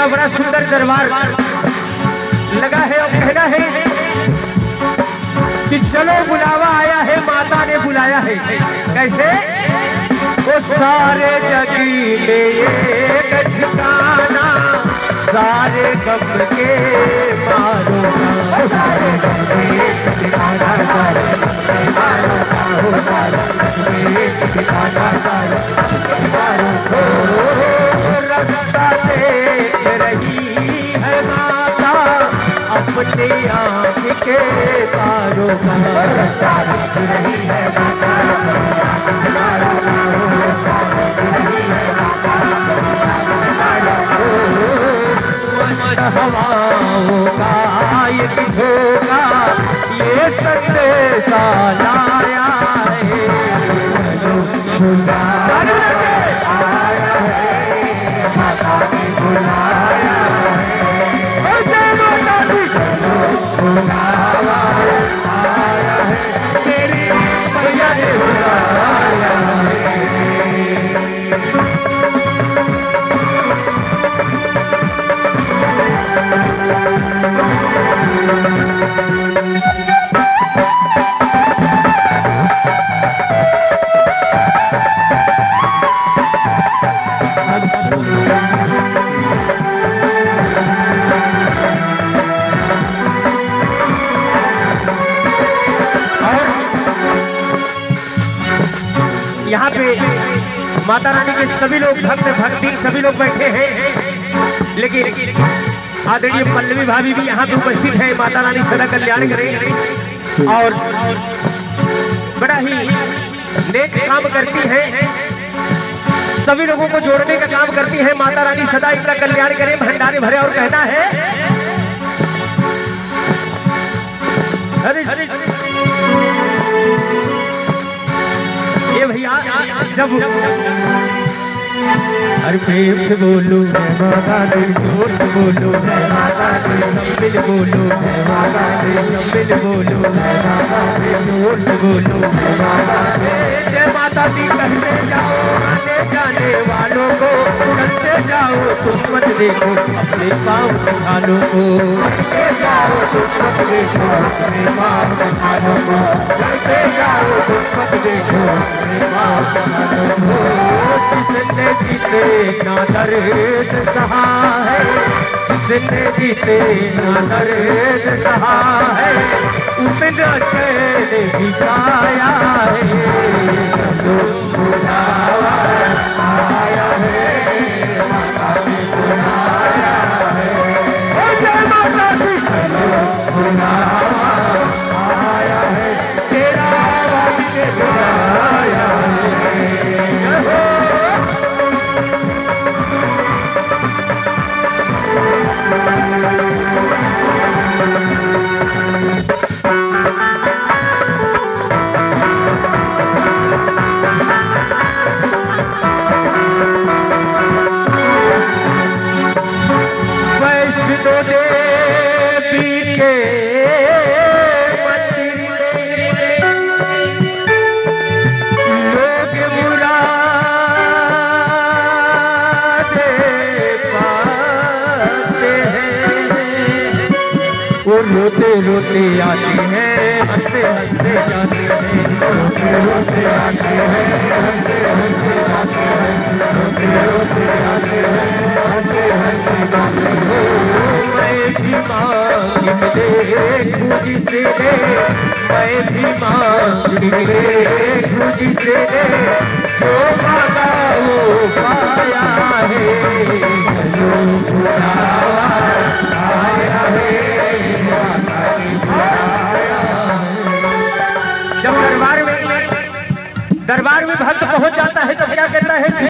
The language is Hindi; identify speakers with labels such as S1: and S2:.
S1: बड़ा सुंदर दरबार लगा है और कहना है कि चलो बुलावा आया है, माता ने बुलाया है। कैसे? वो सारे जगीले एक ठिकाना, सारे गम के मारो, सारे गम के ठिकाना, सारे गम के मारो, सारे गम के ठिकाना, सारे गम के मारो। रास्ता देख रही है माता अपने आँख के तारों का, रास्ता देख रही है माता अपने आँख के तारों का, रास्ता देख रही है माता अपने आँख के तारों का। मस्त हवाओं का ये झोंका ये संदेशा लाया है, यहाँ पे माता रानी के सभी लोग भक्त भक्ति सभी लोग बैठे हैं, लेकिन आदरणीय पल्लवी भाभी भी यहाँ पे उपस्थित है। माता रानी सदा कल्याण करें और बड़ा ही नेक काम करती है, सभी लोगों को जोड़ने का काम करती है। माता रानी सदा इनका कल्याण करें, भंडारे भरे। और कहना है हरे हरे ये भैया जब हर प्रेम से बोलो है माता दी, जोर से बोलो है माता दी, मिल बोलो है माता दी, मिल बोलो है माता दी, जोर से बोलो है माता दी। जय माता दी कहते जाओ, आने जाने वालों को करते जाओ, तुम मत देखो अपने पाँव संभालो को, करते जाओ तुम मत देखो अपने पाँव संभालो को, करते जाओ तुम मत देखो अपने पाँव संभालो को। जिसने जीते ना दर्द सहा है, जिसने जीते ना दर्द सहा है, उसने चैन भी पाया है। बुलावा आया है, माता ने बुलाया है, जय माता दी। बुलावा आया है, तेरा वाली ने बुलाया है। वैष्णो देवी के मंदिर में लोग मुरादें पाते हैं, वो रोते रोते आते हैं, हंसते हंसते जाते हैं, रोते रोते आते हैं, हंसते हंसते जाते हैं, रोते रोते आते हैं, हंसते हंसते जाते हैं। मैं भी मांग देखूं जिसे, मैं भी मांग देखूं जिसे, जो मांगा वो पाया है। जो बुलावा आया है, जब दरबार में भक्त पहुंच जाता है तो क्या कहता कह